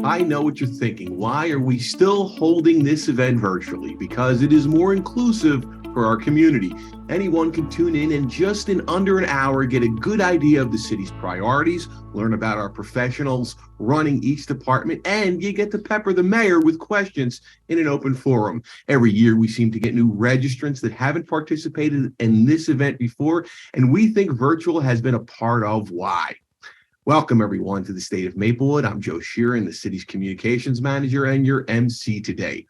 I know what you're thinking. Why are we still holding this event virtually? Because it is more inclusive for our community. Anyone can tune in and just in under an hour get a good idea of the city's priorities, learn about our professionals running each department, and you get to pepper the mayor with questions in an open forum. Every year we seem to get new registrants that haven't participated in this event before, and we think virtual has been a part of why. Welcome, everyone, to the state of Maplewood. I'm Joe Sheeran, the city's communications manager and your MC today.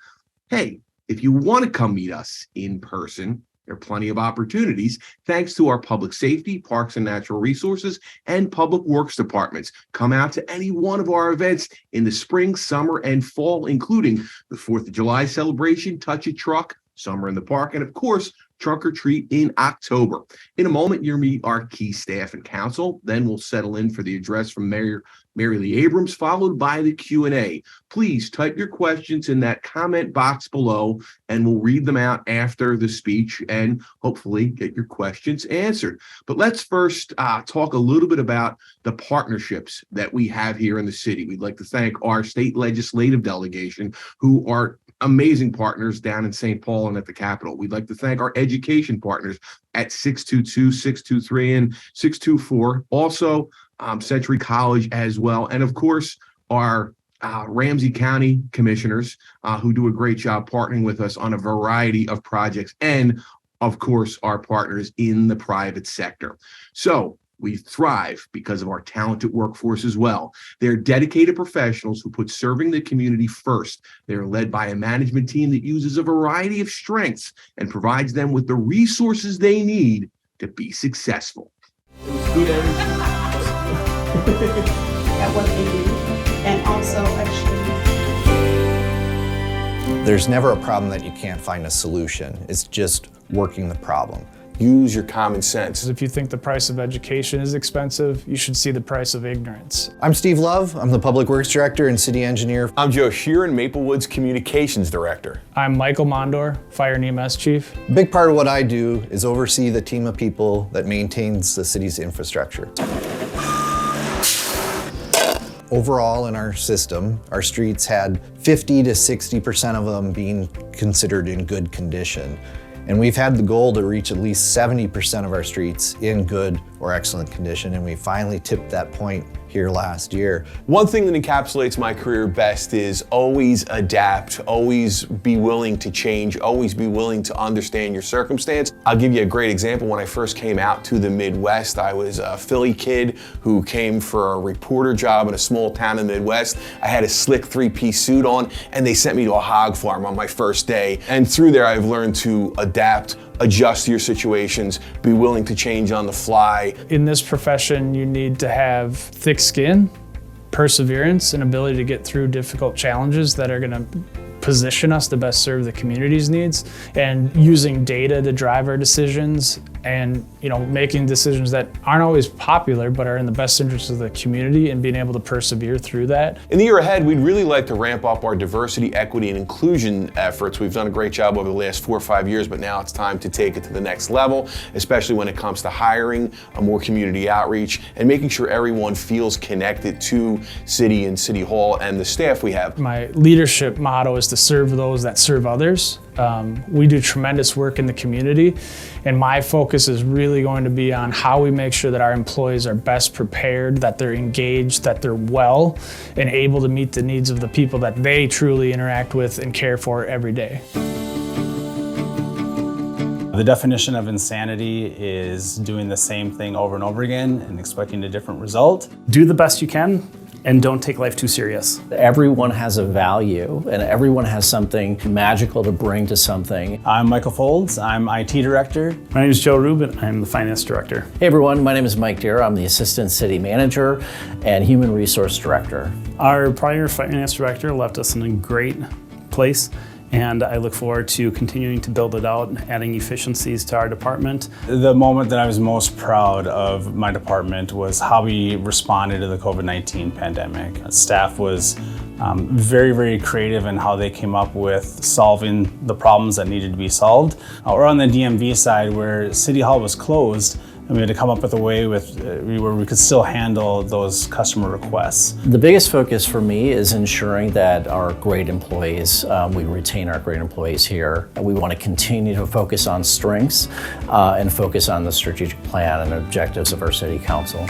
Hey, if you want to come meet us in person, there are plenty of opportunities thanks to our public safety, parks and natural resources, and public works departments. Come out to any one of our events in the spring, summer, and fall, including the 4th of July celebration, Touch a Truck, Summer in the Park, and of course, Trunk or Treat in October. In a moment, you'll meet our key staff and council. Then we'll settle in for the address from Mayor Mary Lee Abrams, followed by the Q&A. Please type your questions in that comment box below, and we'll read them out after the speech and hopefully get your questions answered. But let's first talk a little bit about the partnerships that we have here in the city. We'd like to thank our state legislative delegation, who are amazing partners down in St. Paul and at the Capitol. We'd like to thank our education partners at 622, 623, and 624. Also, Century College as well. And of course, our Ramsey County commissioners who do a great job partnering with us on a variety of projects. And of course, our partners in the private sector. So we thrive because of our talented workforce as well. They're dedicated professionals who put serving the community first. They're led by a management team that uses a variety of strengths and provides them with the resources they need to be successful. At what they do, and also actually. There's never a problem that you can't find a solution. It's just working the problem. Use your common sense. If you think the price of education is expensive, you should see the price of ignorance. I'm Steve Love. I'm the Public Works Director and City Engineer. I'm Joe Sheeran, Maplewood's Communications Director. I'm Michael Mondor, Fire and EMS Chief. A big part of what I do is oversee the team of people that maintains the city's infrastructure. Overall in our system, our streets had 50 to 60% of them being considered in good condition. And we've had the goal to reach at least 70% of our streets in good or excellent condition, and we finally tipped that point here last year. One thing that encapsulates my career best is always adapt, always be willing to change, always be willing to understand your circumstance. I'll give you a great example. When I first came out to the Midwest, I was a Philly kid who came for a reporter job in a small town in the Midwest. I had a slick three-piece suit on, and they sent me to a hog farm on my first day. And through there, I've learned to adapt, adjust to your situations, be willing to change on the fly. In this profession, you need to have thick skin, perseverance, and ability to get through difficult challenges that are going to position us to best serve the community's needs, and using data to drive our decisions, and making decisions that aren't always popular but are in the best interest of the community, and being able to persevere through that. In the year ahead, we'd really like to ramp up our diversity, equity, and inclusion efforts. We've done a great job over the last 4 or 5 years, but now it's time to take it to the next level, especially when it comes to hiring, a more community outreach, and making sure everyone feels connected to City and City Hall and the staff we have. My leadership motto is to serve those that serve others. We do tremendous work in the community, and my focus is really going to be on how we make sure that our employees are best prepared, that they're engaged, that they're well, and able to meet the needs of the people that they truly interact with and care for every day. The definition of insanity is doing the same thing over and over again and expecting a different result. Do the best you can, and don't take life too serious. Everyone has a value, and everyone has something magical to bring to something. I'm Michael Folds. I'm IT Director. My name is Joe Rubin. I'm the Finance Director. Hey everyone, my name is Mike Deere. I'm the Assistant City Manager and Human Resource Director. Our prior Finance Director left us in a great place, and I look forward to continuing to build it out, adding efficiencies to our department. The moment that I was most proud of my department was how we responded to the COVID-19 pandemic. Staff was very, very creative in how they came up with solving the problems that needed to be solved. Or on the DMV side, where City Hall was closed, and we had to come up with a way where we could still handle those customer requests. The biggest focus for me is ensuring that our great employees, we retain our great employees here. We want to continue to focus on strengths and focus on the strategic plan and objectives of our City Council.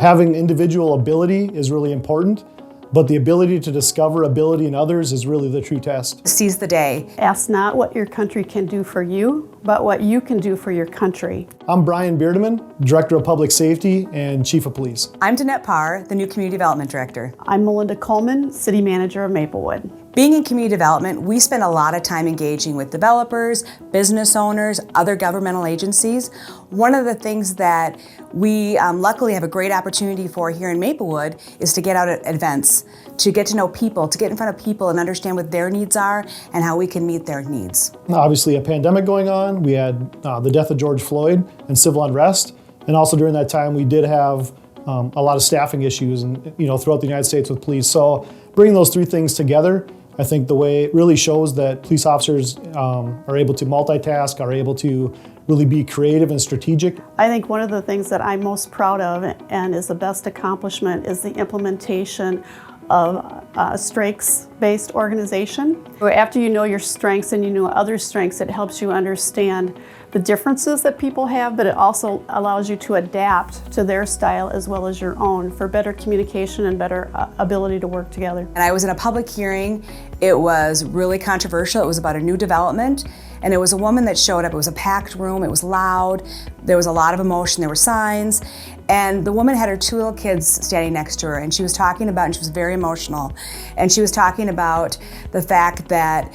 Having individual ability is really important, but the ability to discover ability in others is really the true test. Seize the day. Ask not what your country can do for you, but what you can do for your country. I'm Brian Beardeman, Director of Public Safety and Chief of Police. I'm Danette Parr, the new Community Development Director. I'm Melinda Coleman, City Manager of Maplewood. Being in community development, we spend a lot of time engaging with developers, business owners, other governmental agencies. One of the things that we luckily have a great opportunity for here in Maplewood is to get out at events, to get to know people, to get in front of people and understand what their needs are and how we can meet their needs. Obviously a pandemic going on, we had the death of George Floyd and civil unrest, and also during that time we did have a lot of staffing issues and throughout the United States with police. So bringing those three things together, I think the way it really shows that police officers are able to multitask, are able to really be creative and strategic. I think one of the things that I'm most proud of and is the best accomplishment is the implementation of a strengths-based organization. After you know your strengths and you know other strengths, it helps you understand the differences that people have, but it also allows you to adapt to their style as well as your own for better communication and better ability to work together. And I was in a public hearing. It was really controversial. It was about a new development, and it was a woman that showed up. It was a packed room. It was loud. There was a lot of emotion. There were signs. And the woman had her two little kids standing next to her, and she was talking about, and she was very emotional, and she was talking about the fact that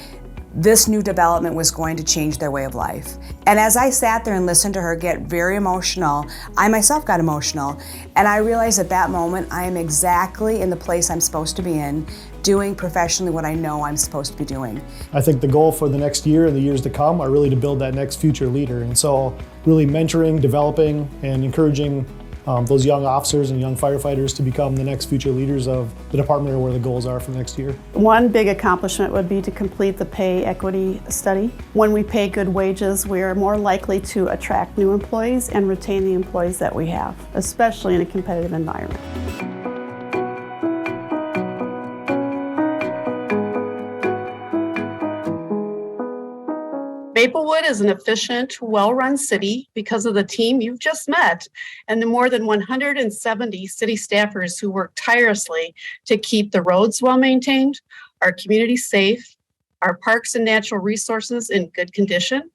this new development was going to change their way of life. And as I sat there and listened to her get very emotional, I myself got emotional. And I realized at that moment, I am exactly in the place I'm supposed to be in, doing professionally what I know I'm supposed to be doing. I think the goal for the next year and the years to come are really to build that next future leader. And so really mentoring, developing, and encouraging those young officers and young firefighters to become the next future leaders of the department or where the goals are for next year. One big accomplishment would be to complete the pay equity study. When we pay good wages, we are more likely to attract new employees and retain the employees that we have, especially in a competitive environment. Maplewood is an efficient, well-run city because of the team you've just met and the more than 170 city staffers who work tirelessly to keep the roads well-maintained, our community safe, our parks and natural resources in good condition,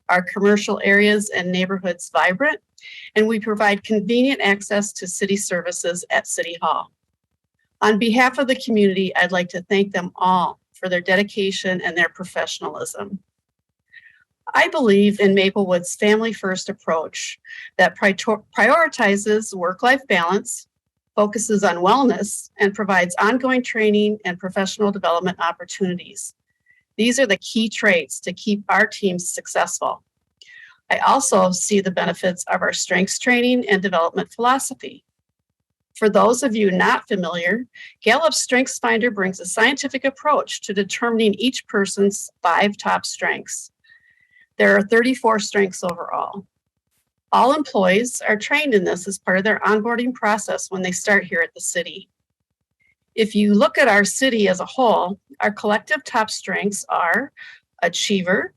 our commercial areas and neighborhoods vibrant, and we provide convenient access to city services at City Hall. On behalf of the community, I'd like to thank them all for their dedication and their professionalism. I believe in Maplewood's family-first approach that prioritizes work-life balance, focuses on wellness, and provides ongoing training and professional development opportunities. These are the key traits to keep our teams successful. I also see the benefits of our strengths training and development philosophy. For those of you not familiar, Gallup's Strengths Finder brings a scientific approach to determining each person's 5 top strengths. There are 34 strengths overall. All employees are trained in this as part of their onboarding process when they start here at the city. If you look at our city as a whole, our collective top strengths are achiever,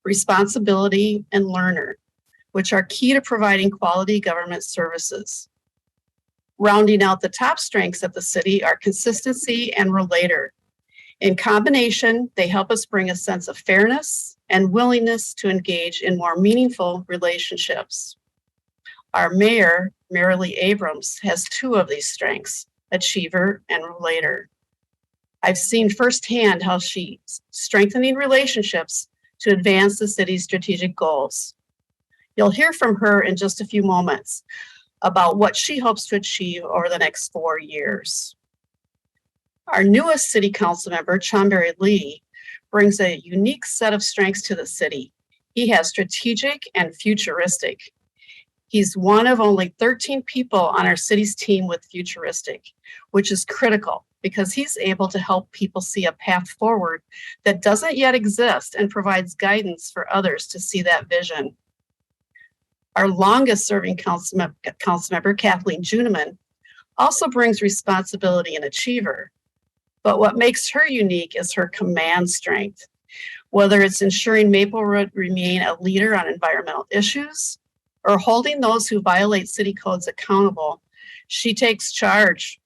responsibility, and learner, which are key to providing quality government services. Rounding out the top strengths of the city are consistency and relator. In combination, they help us bring a sense of fairness and willingness to engage in more meaningful relationships. Our mayor, Marilee Abrams, has 2 of these strengths, achiever and relator. I've seen firsthand how she's strengthening relationships to advance the city's strategic goals. You'll hear from her in just a few moments about what she hopes to achieve over the next 4 years. Our newest city council member, Chonberry Lee, brings a unique set of strengths to the city. He has strategic and futuristic. He's one of only 13 people on our city's team with futuristic, which is critical because he's able to help people see a path forward that doesn't yet exist and provides guidance for others to see that vision. Our longest serving council member, Kathleen Juneman, also brings responsibility and achiever. But what makes her unique is her command strength. Whether it's ensuring Maplewood remain a leader on environmental issues or holding those who violate city codes accountable, she takes charge.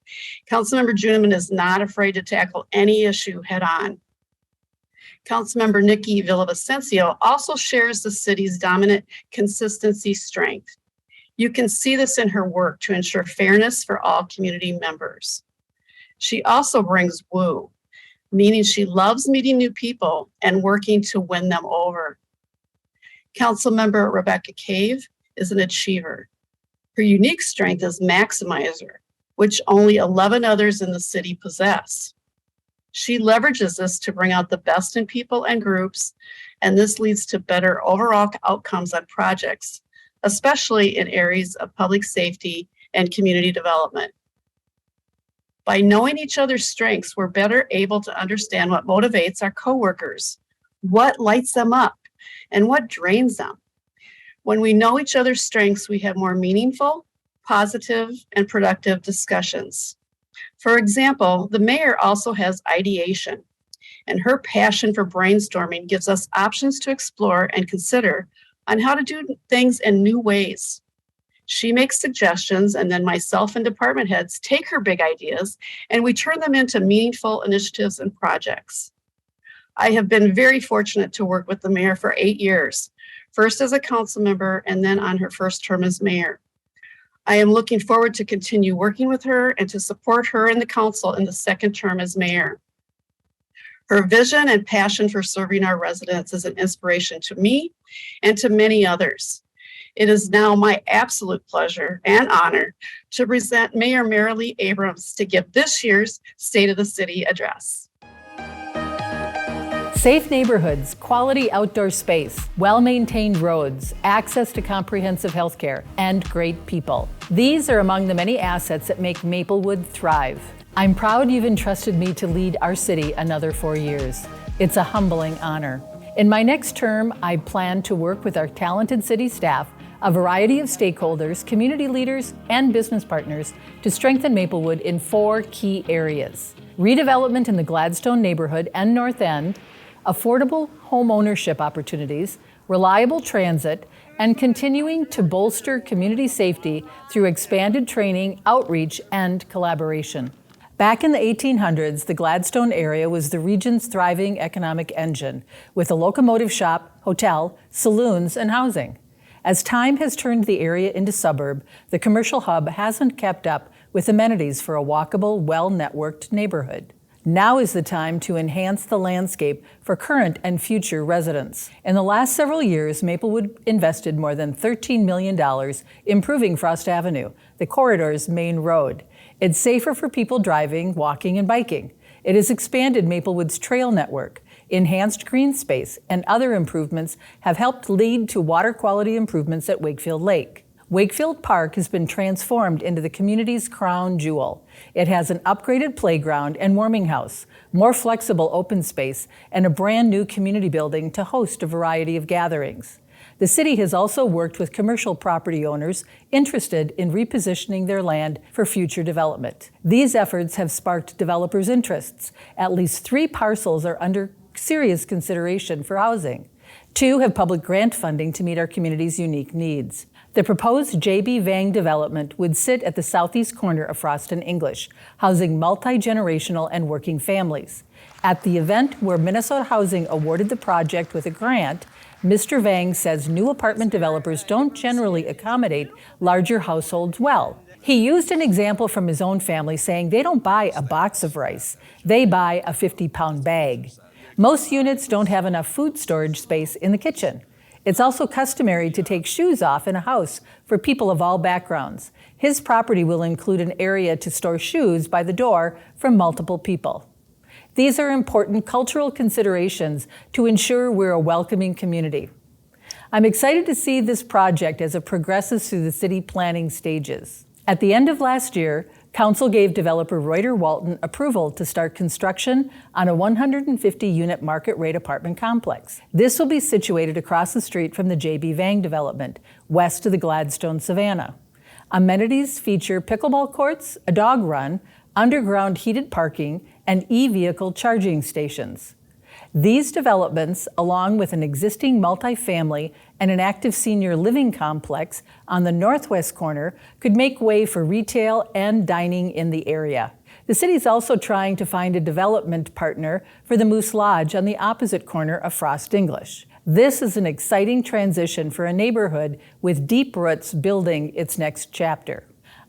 Councilmember Juneman is not afraid to tackle any issue head on. Councilmember Nikki Villavicencio also shares the city's dominant consistency strength. You can see this in her work to ensure fairness for all community members. She also brings woo, meaning she loves meeting new people and working to win them over. Councilmember Rebecca Cave is an achiever. Her unique strength is maximizer, which only 11 others in the city possess. She leverages this to bring out the best in people and groups, and this leads to better overall outcomes on projects, especially in areas of public safety and community development. By knowing each other's strengths, we're better able to understand what motivates our coworkers, what lights them up, and what drains them. When we know each other's strengths, we have more meaningful, positive, and productive discussions. For example, the mayor also has ideation, and her passion for brainstorming gives us options to explore and consider on how to do things in new ways. She makes suggestions, and then myself and department heads take her big ideas, and we turn them into meaningful initiatives and projects. I have been very fortunate to work with the mayor for 8 years, first as a council member and then on her first term as mayor. I am looking forward to continue working with her and to support her and the council in the second term as mayor. Her vision and passion for serving our residents is an inspiration to me and to many others. It is now my absolute pleasure and honor to present Mayor Marilee Abrams to give this year's State of the City address. Safe neighborhoods, quality outdoor space, well-maintained roads, access to comprehensive health care, and great people. These are among the many assets that make Maplewood thrive. I'm proud you've entrusted me to lead our city another 4 years. It's a humbling honor. In my next term, I plan to work with our talented city staff, a variety of stakeholders, community leaders, and business partners to strengthen Maplewood in 4 key areas: redevelopment in the Gladstone neighborhood and North End, affordable home ownership opportunities, reliable transit, and continuing to bolster community safety through expanded training, outreach, and collaboration. Back in the 1800s, the Gladstone area was the region's thriving economic engine, with a locomotive shop, hotel, saloons, and housing. As time has turned the area into suburb, the commercial hub hasn't kept up with amenities for a walkable, well-networked neighborhood. Now is the time to enhance the landscape for current and future residents. In the last several years, Maplewood invested more than $13 million improving Frost Avenue, the corridor's main road. It's safer for people driving, walking, and biking. It has expanded Maplewood's trail network. Enhanced green space and other improvements have helped lead to water quality improvements at Wakefield Lake. Wakefield Park has been transformed into the community's crown jewel. It has an upgraded playground and warming house, more flexible open space, and a brand new community building to host a variety of gatherings. The city has also worked with commercial property owners interested in repositioning their land for future development. These efforts have sparked developers' interests. At least 3 parcels are under serious consideration for housing. 2 have public grant funding to meet our community's unique needs. The proposed J.B. Vang development would sit at the southeast corner of Frost and English, housing multi-generational and working families. At the event where Minnesota Housing awarded the project with a grant, Mr. Vang says new apartment developers don't generally accommodate larger households well. He used an example from his own family, saying they don't buy a box of rice, they buy a 50-pound bag. Most units don't have enough food storage space in the kitchen. It's also customary to take shoes off in a house for people of all backgrounds. His property will include an area to store shoes by the door for multiple people. These are important cultural considerations to ensure we're a welcoming community. I'm excited to see this project as it progresses through the city planning stages. At the end of last year, Council gave developer Reuter Walton approval to start construction on a 150-unit market rate apartment complex. This will be situated across the street from the J.B. Vang development, west of the Gladstone Savannah. Amenities feature pickleball courts, a dog run, underground heated parking, and e-vehicle charging stations. These developments, along with an existing multifamily and an active senior living complex on the northwest corner, could make way for retail and dining in the area. The city is also trying to find a development partner for the Moose Lodge on the opposite corner of Frost English. This is an exciting transition for a neighborhood with deep roots building its next chapter.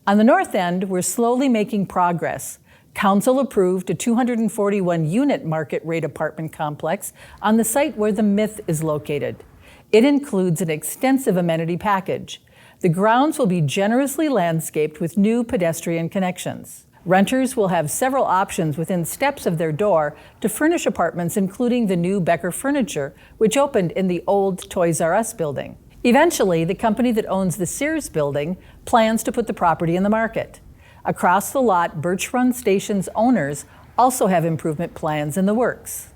On the north end, we're slowly making progress. Council approved a 241-unit market rate apartment complex on the site where the Myth is located. It includes an extensive amenity package. The grounds will be generously landscaped with new pedestrian connections. Renters will have several options within steps of their door to furnish apartments, including the new Becker Furniture, which opened in the old Toys R Us building. Eventually, the company that owns the Sears building plans to put the property in the market. Across the lot, Birch Run Station's owners also have improvement plans in the works.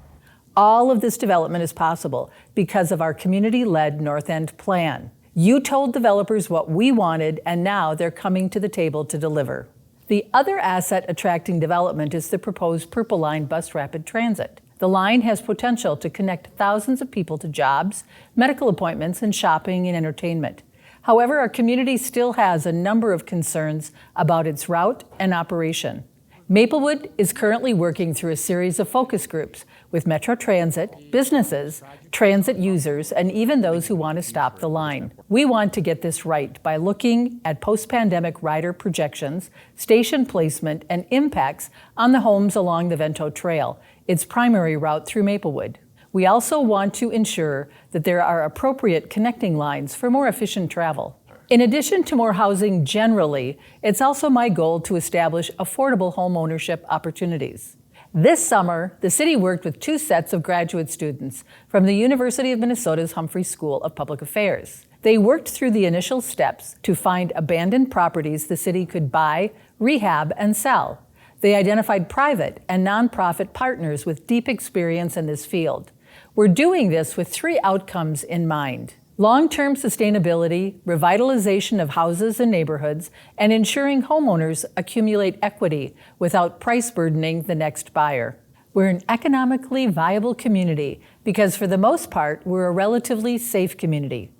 All of this development is possible because of our community-led North End plan. You told developers what we wanted, and now they're coming to the table to deliver. The other asset attracting development is the proposed Purple Line bus rapid transit. The line has potential to connect thousands of people to jobs, medical appointments, and shopping and entertainment. However, our community still has a number of concerns about its route and operation. Maplewood is currently working through a series of focus groups with Metro Transit, businesses, transit users, and even those who want to stop the line. We want to get this right by looking at post-pandemic rider projections, station placement, and impacts on the homes along the Vento Trail, its primary route through Maplewood. We also want to ensure that there are appropriate connecting lines for more efficient travel. In addition to more housing generally, it's also my goal to establish affordable home ownership opportunities. This summer, the city worked with 2 sets of graduate students from the University of Minnesota's Humphrey School of Public Affairs. They worked through the initial steps to find abandoned properties the city could buy, rehab, and sell. They identified private and nonprofit partners with deep experience in this field. We're doing this with 3 outcomes in mind: long-term sustainability, revitalization of houses and neighborhoods, and ensuring homeowners accumulate equity without price burdening the next buyer. We're an economically viable community because, for the most part, we're a relatively safe community.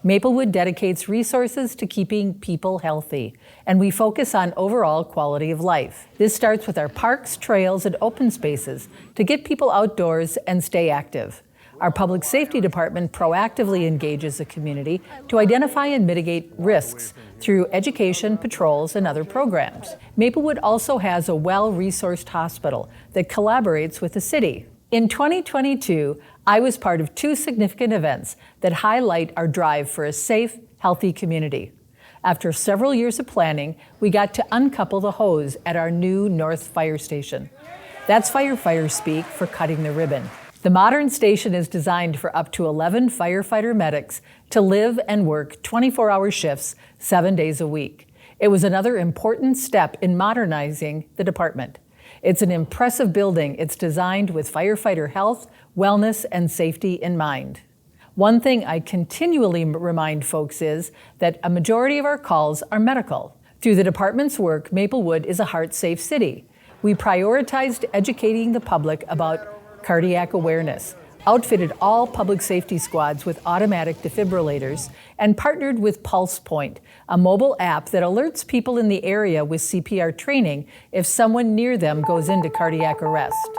Maplewood dedicates resources to keeping people healthy, and we focus on overall quality of life. This starts with our parks, trails, and open spaces to get people outdoors and stay active. Our public safety department proactively engages the community to identify and mitigate risks through education, patrols, and other programs. Maplewood also has a well-resourced hospital that collaborates with the city. In 2022, I was part of 2 significant events that highlight our drive for a safe, healthy community. After several years of planning, we got to uncouple the hose at our new North Fire Station. That's firefighter speak for cutting the ribbon. The modern station is designed for up to 11 firefighter medics to live and work 24-hour shifts 7 days a week. It was another important step in modernizing the department. It's an impressive building. It's designed with firefighter health, wellness, and safety in mind. One thing I continually remind folks is that a majority of our calls are medical. Through the department's work, Maplewood is a heart-safe city. We prioritized educating the public about cardiac awareness, outfitted all public safety squads with automatic defibrillators, and partnered with Pulse Point, a mobile app that alerts people in the area with CPR training if someone near them goes into cardiac arrest.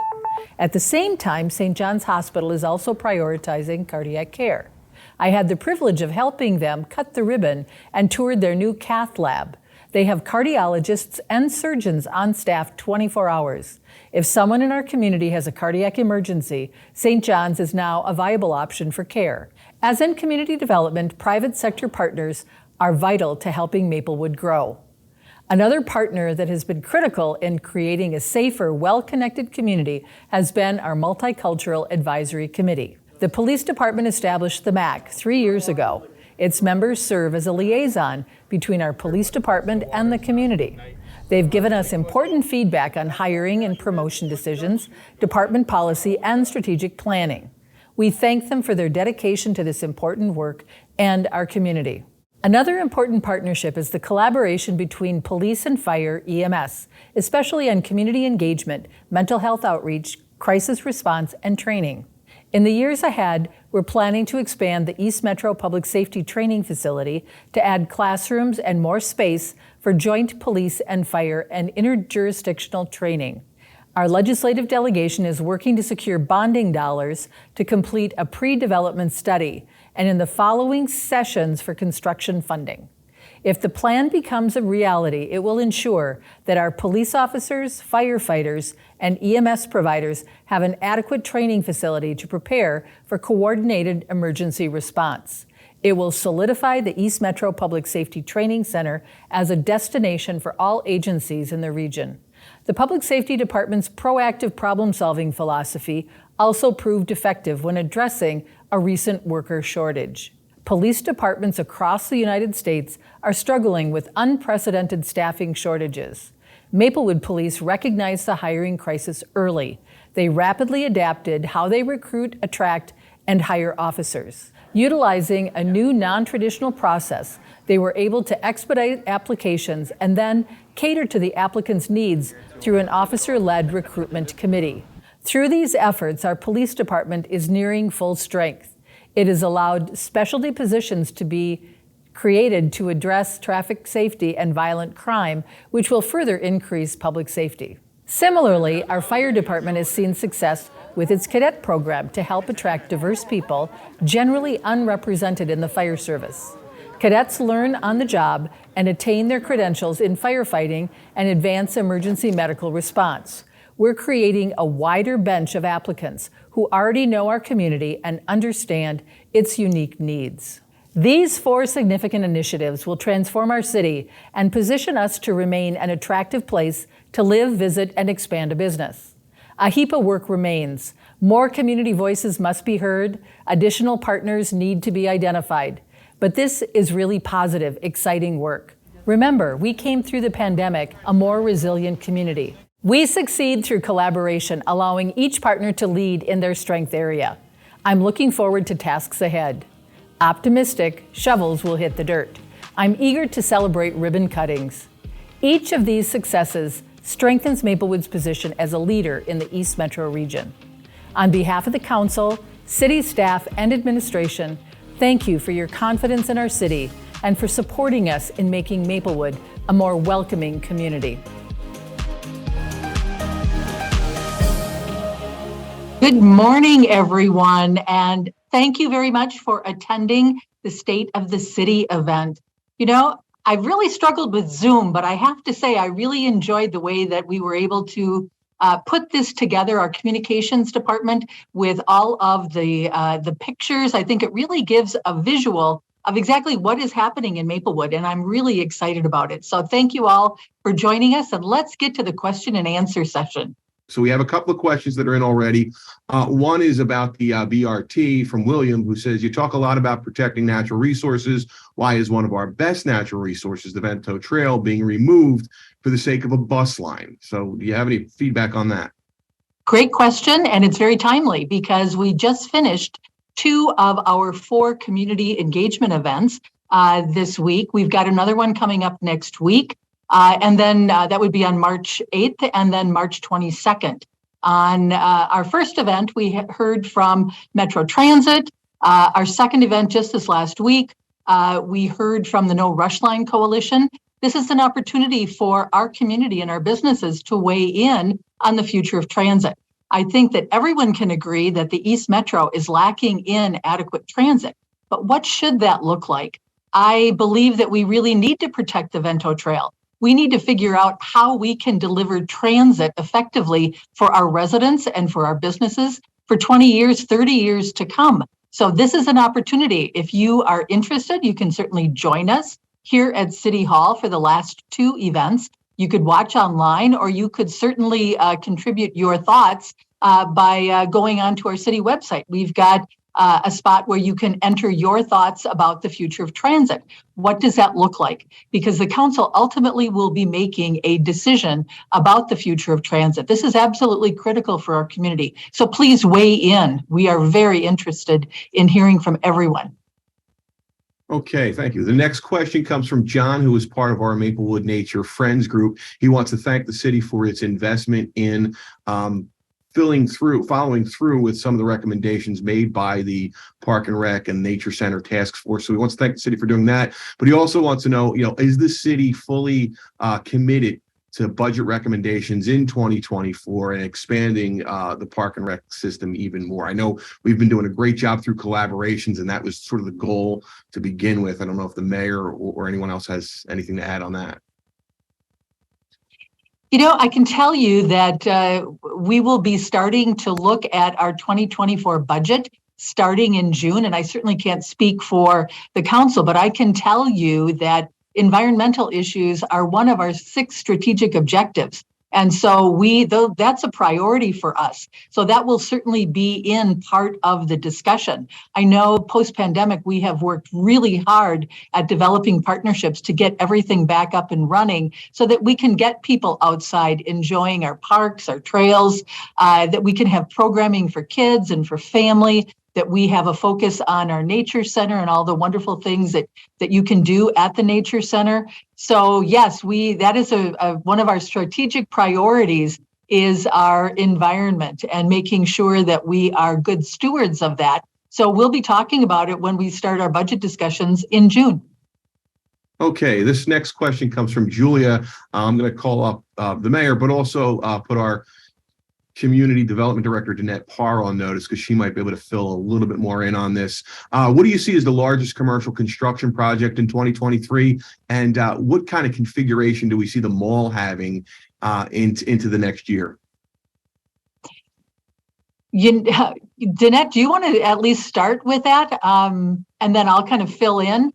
At the same time, St. John's Hospital is also prioritizing cardiac care. I had the privilege of helping them cut the ribbon and toured their new cath lab. They have cardiologists and surgeons on staff 24 hours. If someone in our community has a cardiac emergency, St. John's is now a viable option for care. As in community development, private sector partners are vital to helping Maplewood grow. Another partner that has been critical in creating a safer, well-connected community has been our Multicultural Advisory Committee. The police department established the MAC 3 years ago. Its members serve as a liaison between our police department and the community. They've given us important feedback on hiring and promotion decisions, department policy, and strategic planning. We thank them for their dedication to this important work and our community. Another important partnership is the collaboration between police and fire EMS, especially on community engagement, mental health outreach, crisis response, and training. In the years ahead, we're planning to expand the East Metro Public Safety Training Facility to add classrooms and more space for joint police and fire and interjurisdictional training. Our legislative delegation is working to secure bonding dollars to complete a pre-development study and in the following sessions for construction funding. If the plan becomes a reality, it will ensure that our police officers, firefighters, and EMS providers have an adequate training facility to prepare for coordinated emergency response. It will solidify the East Metro Public Safety Training Center as a destination for all agencies in the region. The Public Safety Department's proactive problem-solving philosophy also proved effective when addressing a recent worker shortage. Police departments across the United States are struggling with unprecedented staffing shortages. Maplewood Police recognized the hiring crisis early. They rapidly adapted how they recruit, attract, and hire officers. Utilizing a new non-traditional process, they were able to expedite applications and then cater to the applicants' needs through an officer-led recruitment committee. Through these efforts, our police department is nearing full strength. It has allowed specialty positions to be created to address traffic safety and violent crime, which will further increase public safety. Similarly, our fire department has seen success with its cadet program to help attract diverse people, generally unrepresented in the fire service. Cadets learn on the job and attain their credentials in firefighting and advance emergency medical response. We're creating a wider bench of applicants who already know our community and understand its unique needs. These 4 significant initiatives will transform our city and position us to remain an attractive place to live, visit, and expand a business. A heap of work remains. More community voices must be heard. Additional partners need to be identified. But this is really positive, exciting work. Remember, we came through the pandemic a more resilient community. We succeed through collaboration, allowing each partner to lead in their strength area. I'm looking forward to tasks ahead. Optimistic, shovels will hit the dirt. I'm eager to celebrate ribbon cuttings. Each of these successes strengthens Maplewood's position as a leader in the East Metro region. On behalf of the council, city staff, and administration, thank you for your confidence in our city and for supporting us in making Maplewood a more welcoming community. Good morning, everyone, and thank you very much for attending the State of the City event. You know, I've really struggled with Zoom, but I have to say I really enjoyed the way that we were able to put this together, our communications department, with all of the pictures. I think it really gives a visual of exactly what is happening in Maplewood, and I'm really excited about it. So thank you all for joining us, and let's get to the question and answer session. So we have a couple of questions that are in already. One is about the BRT from William, who says, you talk a lot about protecting natural resources. Why is one of our best natural resources, the Vento Trail, being removed for the sake of a bus line? So do you have any feedback on that? Great question, and it's very timely because we just finished 2 of our 4 community engagement events this week. We've got another one coming up next week. And then that would be on March 8th and then March 22nd. On our first event, we heard from Metro Transit. Our second event just this last week, we heard from the No Rush Line Coalition. This is an opportunity for our community and our businesses to weigh in on the future of transit. I think that everyone can agree that the East Metro is lacking in adequate transit. But what should that look like? I believe that we really need to protect the Vento Trail. We need to figure out how we can deliver transit effectively for our residents and for our businesses for 20 years, 30 years to come. So this is an opportunity. If you are interested, you can certainly join us here at City Hall for the last 2 events. You could watch online, or you could certainly contribute your thoughts by going onto our city website. We've got a spot where you can enter your thoughts about the future of transit. What does that look like? Because the council ultimately will be making a decision about the future of transit. This is absolutely critical for our community. So please weigh in. We are very interested in hearing from everyone. Okay, thank you. The next question comes from John, who is part of our Maplewood Nature Friends group. He wants to thank the city for its investment in following through with some of the recommendations made by the Park and Rec and Nature Center Task Force. So he wants to thank the city for doing that. But he also wants to know, is the city fully committed to budget recommendations in 2024 and expanding the Park and Rec system even more? I know we've been doing a great job through collaborations, and that was sort of the goal to begin with. I don't know if the mayor or anyone else has anything to add on that. I can tell you that we will be starting to look at our 2024 budget starting in June, and I certainly can't speak for the council, but I can tell you that environmental issues are one of our 6 strategic objectives. And so that's a priority for us. So that will certainly be in part of the discussion. I know post-pandemic, we have worked really hard at developing partnerships to get everything back up and running so that we can get people outside enjoying our parks, our trails, that we can have programming for kids and for family, that we have a focus on our nature center and all the wonderful things that you can do at the nature center. So yes, that is one of our strategic priorities is our environment and making sure that we are good stewards of that. So we'll be talking about it when we start our budget discussions in June. Okay, this next question comes from Julia. I'm going to call up the mayor, but also put our Community Development Director, Danette Parr, on notice because she might be able to fill a little bit more in on this. What do you see as the largest commercial construction project in 2023? And what kind of configuration do we see the mall having into the next year? Danette, do you want to at least start with that? And then I'll kind of fill in.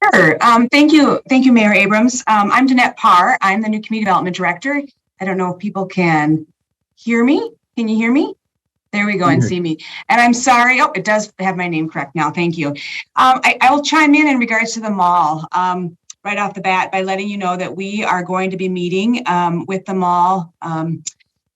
Sure. Thank you, Mayor Abrams. I'm Danette Parr. I'm the new Community Development Director. I don't know if people can hear me. Can you hear me? There we go, and see me. And I'm sorry. Oh, it does have my name correct now. Thank you. I will chime in regards to the mall right off the bat by letting you know that we are going to be meeting with the mall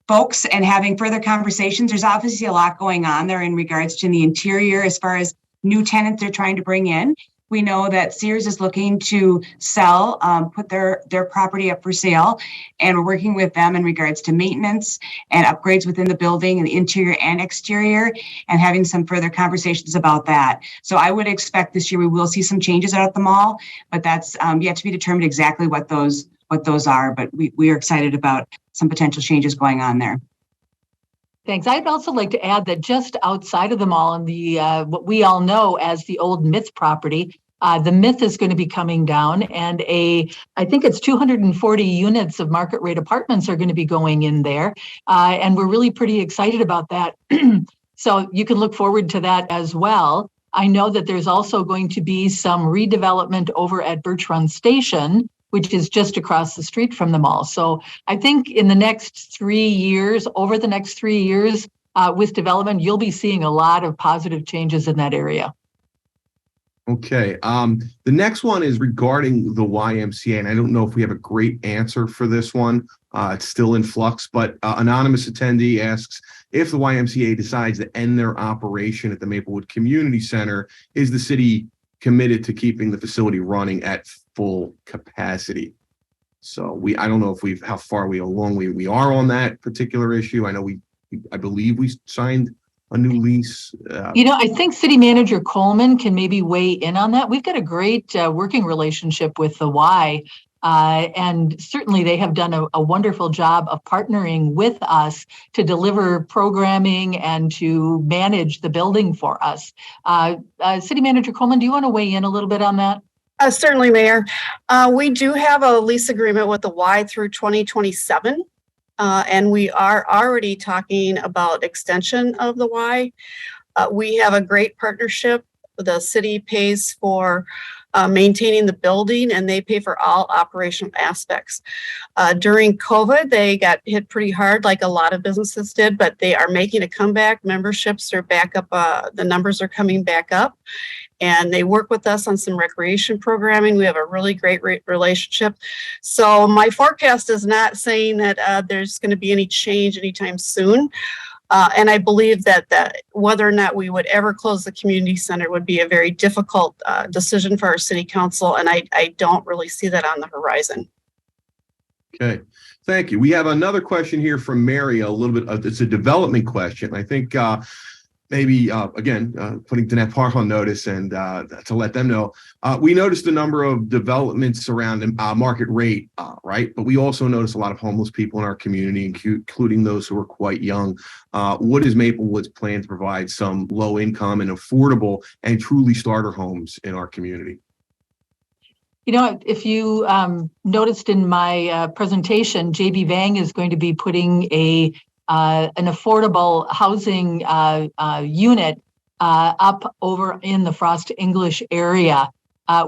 folks and having further conversations. There's obviously a lot going on there in regards to the interior as far as new tenants they're trying to bring in. We know that Sears is looking to sell, put their property up for sale, and we're working with them in regards to maintenance and upgrades within the building and the interior and exterior, and having some further conversations about that. So I would expect this year we will see some changes out at the mall, but that's yet to be determined exactly what those are. But we are excited about some potential changes going on there. Thanks. I'd also like to add that just outside of the mall and the what we all know as the old Myth property, the Myth is going to be coming down, and I think it's 240 units of market rate apartments are going to be going in there, and we're really pretty excited about that. So you can look forward to that as well. I know that there's also going to be some redevelopment over at Birch Run Station, which is just across the street from the mall. So I think over the next 3 years, with development, you'll be seeing a lot of positive changes in that area. Okay. The next one is regarding the YMCA, and I don't know if we have a great answer for this one. It's still in flux, but anonymous attendee asks, if the YMCA decides to end their operation at the Maplewood Community Center, is the city committed to keeping the facility running at full capacity? So I don't know if how far along we are on that particular issue. I know I believe we signed a new lease. I think City Manager Coleman can maybe weigh in on that. We've got a great working relationship with the Y, and certainly they have done a wonderful job of partnering with us to deliver programming and to manage the building for us. City Manager Coleman, do you want to weigh in a little bit on that? Certainly, Mayor. We do have a lease agreement with the Y through 2027. And we are already talking about extension of the Y. We have a great partnership. The city pays for maintaining the building, and they pay for all operational aspects. During COVID, they got hit pretty hard, like a lot of businesses did, but they are making a comeback. Memberships are back up. The numbers are coming back up. And they work with us on some recreation programming. We have a really great relationship. So my forecast is not saying that there's going to be any change anytime soon. And I believe that whether or not we would ever close the community center would be a very difficult decision for our city council. And I don't really see that on the horizon. Okay, thank you. We have another question here from Mary, a little bit, it's a development question. I think maybe, again, putting Danette Park on notice and to let them know, we noticed a number of developments around market rate, right? But we also noticed a lot of homeless people in our community, including those who are quite young. What is Maplewood's plan to provide some low income and affordable and truly starter homes in our community? You know, if you noticed in my presentation, JB Vang is going to be putting an affordable housing unit up over in the Frost English area.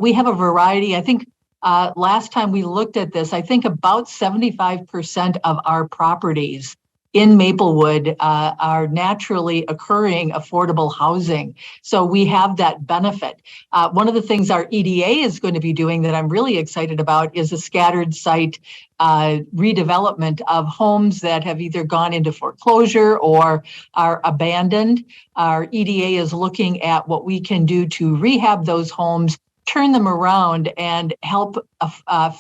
We have a variety. I think last time we looked at this, I think about 75% of our properties in Maplewood are naturally occurring affordable housing. So we have that benefit. One of the things our EDA is going to be doing that I'm really excited about is a scattered site redevelopment of homes that have either gone into foreclosure or are abandoned. Our EDA is looking at what we can do to rehab those homes, turn them around, and help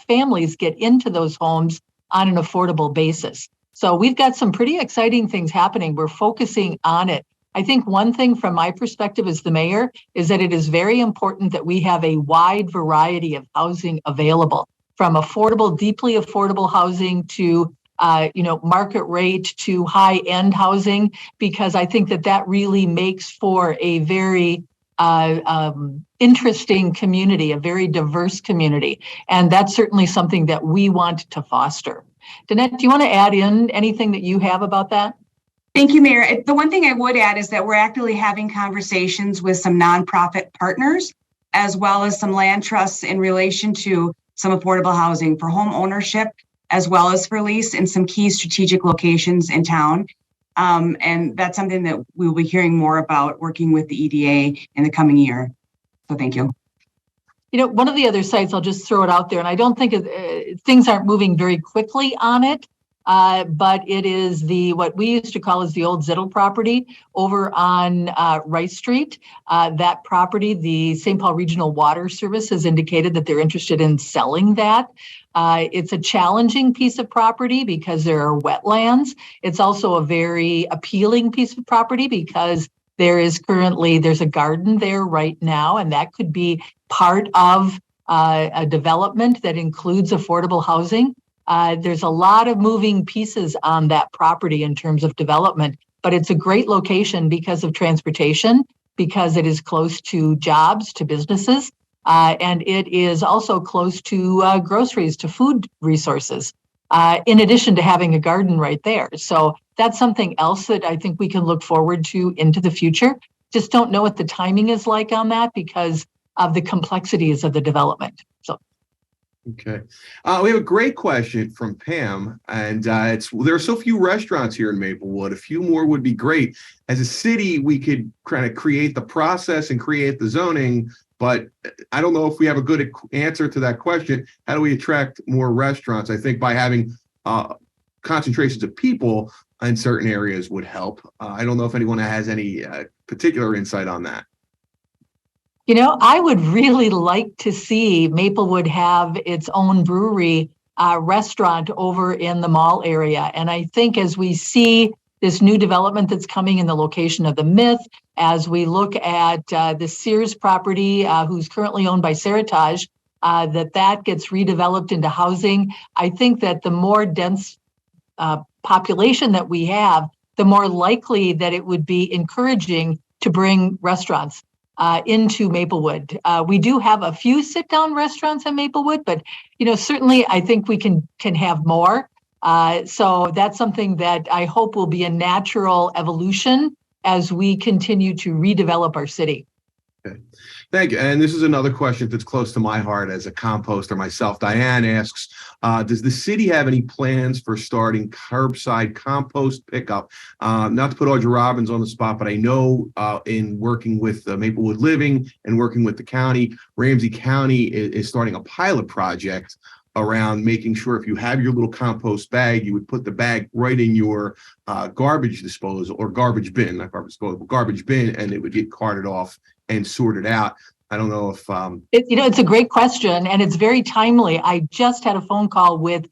families get into those homes on an affordable basis. So we've got some pretty exciting things happening. We're focusing on it. I think one thing from my perspective as the mayor is that it is very important that we have a wide variety of housing available, from affordable, deeply affordable housing to market rate to high-end housing, because I think that really makes for a very interesting community, a very diverse community. And that's certainly something that we want to foster. Danette, do you want to add in anything that you have about that? Thank you, Mayor. The one thing I would add is that we're actively having conversations with some nonprofit partners, as well as some land trusts in relation to some affordable housing for home ownership, as well as for lease in some key strategic locations in town. And that's something that we will be hearing more about working with the EDA in the coming year. So thank you. You know, one of the other sites, I'll just throw it out there, and I don't think things aren't moving very quickly on it, but it is what we used to call as the old Zittle property over on Rice Street. That property, the St. Paul Regional Water Service has indicated that they're interested in selling that. It's a challenging piece of property because there are wetlands. It's also a very appealing piece of property because there's a garden there right now, and that could be part of a development that includes affordable housing. There's a lot of moving pieces on that property in terms of development, but it's a great location because of transportation, because it is close to jobs, to businesses, and it is also close to groceries, to food resources, in addition to having a garden right there. So that's something else that I think we can look forward to into the future. Just don't know what the timing is like on that because of the complexities of the development. So. Okay. We have a great question from Pam, and there are so few restaurants here in Maplewood. A few more would be great. As a city, we could kind of create the process and create the zoning, but I don't know if we have a good answer to that question. How do we attract more restaurants? I think by having concentrations of people in certain areas would help. I don't know if anyone has any particular insight on that. You know, I would really like to see Maplewood have its own brewery restaurant over in the mall area. And I think as we see this new development that's coming in the location of the Myth, as we look at the Sears property, who's currently owned by Seritage, that gets redeveloped into housing, I think that the more dense population that we have, the more likely that it would be encouraging to bring restaurants into Maplewood. We do have a few sit-down restaurants in Maplewood, but certainly I think we can have more. So that's something that I hope will be a natural evolution as we continue to redevelop our city. Okay. Thank you. And this is another question that's close to my heart as a composter myself. Diane asks, does the city have any plans for starting curbside compost pickup? Not to put Audrey Robbins on the spot, but I know in working with Maplewood Living and working with the county, Ramsey County is starting a pilot project around making sure if you have your little compost bag, you would put the bag right in your garbage disposal or garbage bin, not garbage disposal, garbage bin, and it would get carted off and sorted out. I don't know if it's a great question, and it's very timely. I just had a phone call with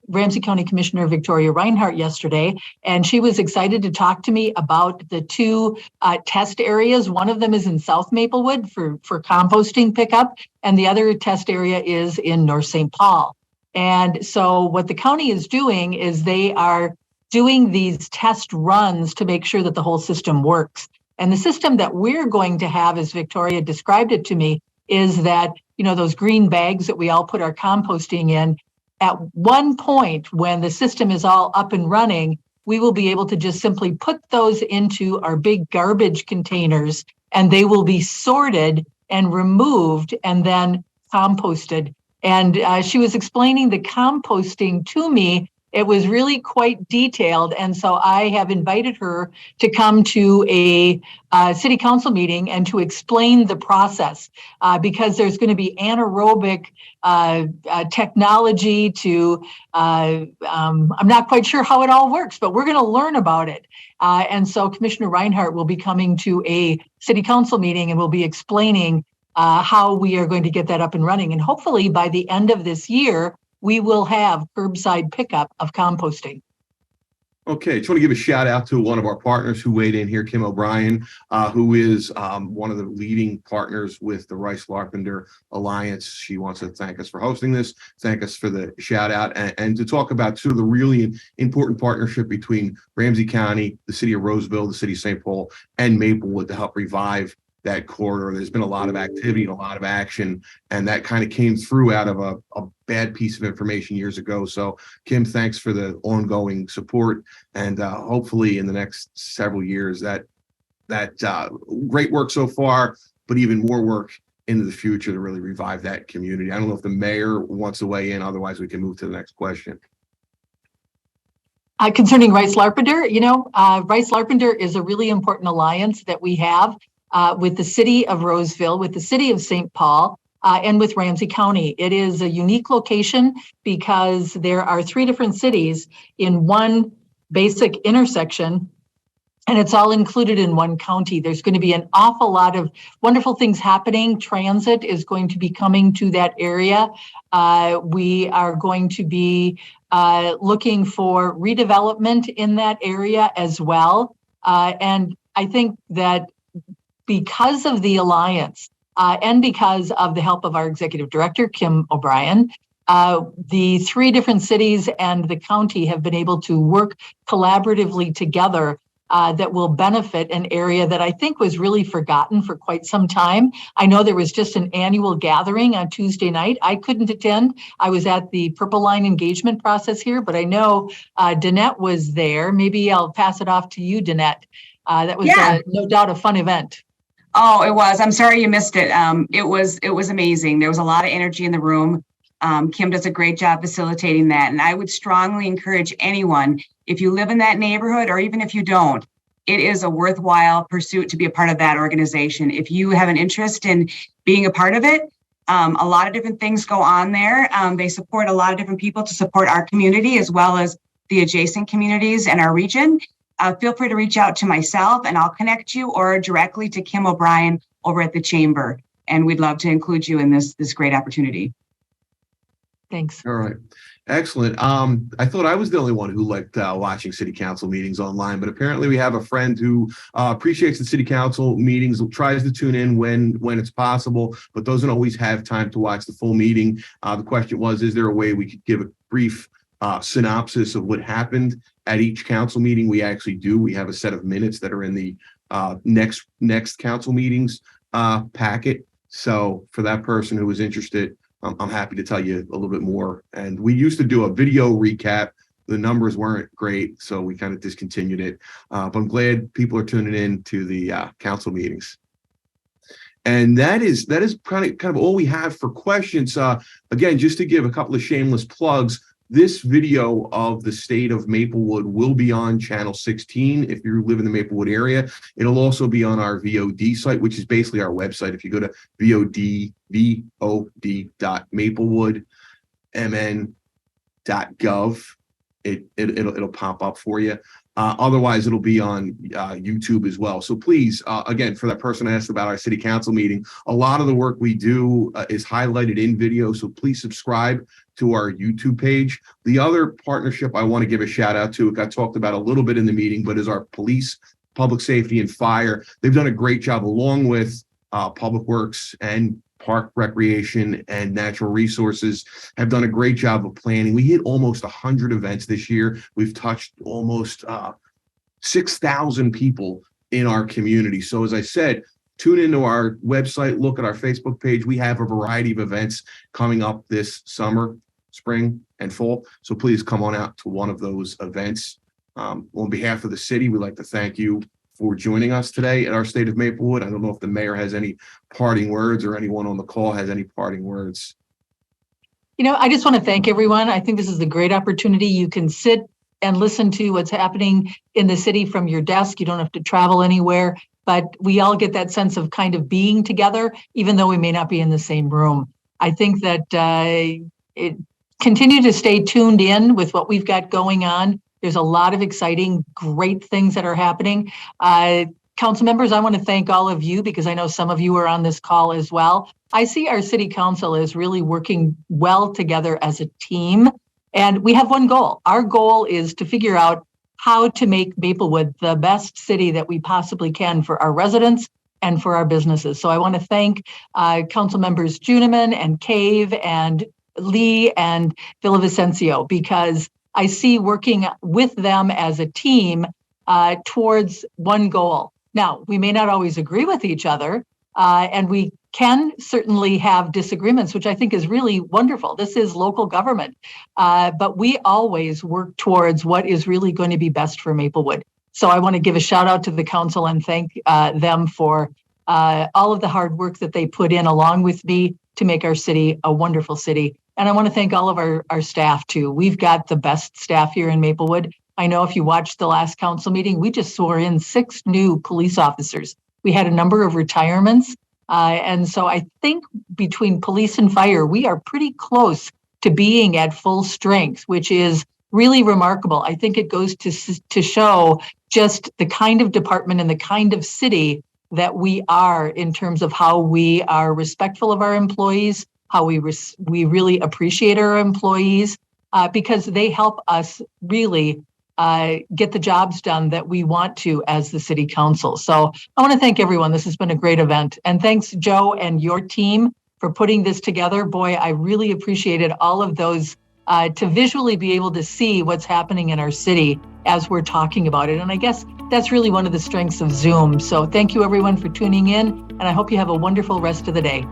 Ramsey County Commissioner Victoria Reinhardt yesterday, and she was excited to talk to me about the two test areas. One of them is in South Maplewood for composting pickup, and the other test area is in North St. Paul. And so what the county is doing is they are doing these test runs to make sure that the whole system works. And the system that we're going to have, as Victoria described it to me, is that, those green bags that we all put our composting in, at one point when the system is all up and running, we will be able to just simply put those into our big garbage containers, and they will be sorted and removed and then composted. And she was explaining the composting to me. It was really quite detailed. And so I have invited her to come to a city council meeting and to explain the process because there's going to be anaerobic technology to, I'm not quite sure how it all works, but we're going to learn about it. And so Commissioner Reinhardt will be coming to a city council meeting and will be explaining how we are going to get that up and running. And hopefully by the end of this year, we will have curbside pickup of composting. Okay, just want to give a shout out to one of our partners who weighed in here, Kim O'Brien, who is one of the leading partners with the Rice Larpenter Alliance. She wants to thank us for hosting this, thank us for the shout out, and to talk about sort of the really important partnership between Ramsey County, the city of Roseville, the city of St. Paul, and Maplewood to help revive that corridor. There's been a lot of activity and a lot of action, and that kind of came through out of a bad piece of information years ago. So Kim, thanks for the ongoing support, and hopefully in the next several years that great work so far, but even more work into the future to really revive that community. I don't know if the mayor wants to weigh in, otherwise we can move to the next question. Concerning Rice Larpenter, Rice Larpenter is a really important alliance that we have with the city of Roseville, with the city of St. Paul, and with Ramsey County. It is a unique location because there are 3 different cities in one basic intersection, and it's all included in one county. There's going to be an awful lot of wonderful things happening. Transit is going to be coming to that area. We are going to be looking for redevelopment in that area as well. And I think that because of the alliance and because of the help of our executive director, Kim O'Brien, the 3 different cities and the county have been able to work collaboratively together that will benefit an area that I think was really forgotten for quite some time. I know there was just an annual gathering on Tuesday night. I couldn't attend. I was at the Purple Line engagement process here, but I know Danette was there. Maybe I'll pass it off to you, Danette. That was no doubt a fun event. Oh, it was. I'm sorry you missed it. It was amazing. There was a lot of energy in the room. Kim does a great job facilitating that. And I would strongly encourage anyone, if you live in that neighborhood or even if you don't, it is a worthwhile pursuit to be a part of that organization. If you have an interest in being a part of it, a lot of different things go on there. They support a lot of different people to support our community as well as the adjacent communities in our region. Feel free to reach out to myself and I'll connect you, or directly to Kim O'Brien over at the Chamber. And we'd love to include you in this great opportunity. Thanks. All right. Excellent. I thought I was the only one who liked watching city council meetings online, but apparently we have a friend who appreciates the city council meetings, tries to tune in when it's possible, but doesn't always have time to watch the full meeting. The question was, is there a way we could give a brief synopsis of what happened at each council meeting? We actually do. We have a set of minutes that are in the next council meetings packet. So for that person who was interested, I'm happy to tell you a little bit more. And we used to do a video recap. The numbers weren't great, so we kind of discontinued it. But I'm glad people are tuning in to the council meetings. And that is kind of all we have for questions. Again, just to give a couple of shameless plugs, this video of the state of Maplewood will be on channel 16 if you live in the Maplewood area. It'll also be on our VOD site, which is basically our website. If you go to vod.maplewoodmn.gov, it'll pop up for you. Otherwise, it'll be on YouTube as well. So please, again, for that person asked about our city council meeting, a lot of the work we do is highlighted in video. So please subscribe to our YouTube page. The other partnership I want to give a shout out to, it got talked about a little bit in the meeting, but is our police, public safety, and fire. They've done a great job along with Public Works and Park Recreation and Natural Resources have done a great job of planning. We hit almost 100 events this year. We've touched almost 6,000 people in our community. So as I said, tune into our website, look at our Facebook page. We have a variety of events coming up this summer, spring, and fall. So please come on out to one of those events. On behalf of the city, we'd like to thank you for joining us today at our State of Maplewood. I don't know if the mayor has any parting words or anyone on the call has any parting words. I just want to thank everyone. I think this is a great opportunity. You can sit and listen to what's happening in the city from your desk. You don't have to travel anywhere, but we all get that sense of kind of being together, even though we may not be in the same room. I think that continue to stay tuned in with what we've got going on. There's a lot of exciting, great things that are happening. Council members, I want to thank all of you because I know some of you are on this call as well. I see our city council is really working well together as a team, and we have one goal. Our goal is to figure out how to make Maplewood the best city that we possibly can for our residents and for our businesses. So I want to thank Council members Juniman and Cave and Lee and Villavicencio, because I see working with them as a team towards one goal. Now, we may not always agree with each other, and we can certainly have disagreements, which I think is really wonderful. This is local government, but we always work towards what is really going to be best for Maplewood. So I want to give a shout out to the council and thank them for all of the hard work that they put in along with me to make our city a wonderful city. And I want to thank all of our staff too. We've got the best staff here in Maplewood. I know if you watched the last council meeting, we just swore in 6 new police officers. We had a number of retirements. And so I think between police and fire, we are pretty close to being at full strength, which is really remarkable. I think it goes to show just the kind of department and the kind of city that we are in terms of how we are respectful of our employees, how we really appreciate our employees, because they help us really get the jobs done that we want to as the city council. So I want to thank everyone. This has been a great event. And thanks, Joe, and your team for putting this together. Boy, I really appreciated all of those to visually be able to see what's happening in our city as we're talking about it. And I guess that's really one of the strengths of Zoom. So thank you, everyone, for tuning in. And I hope you have a wonderful rest of the day.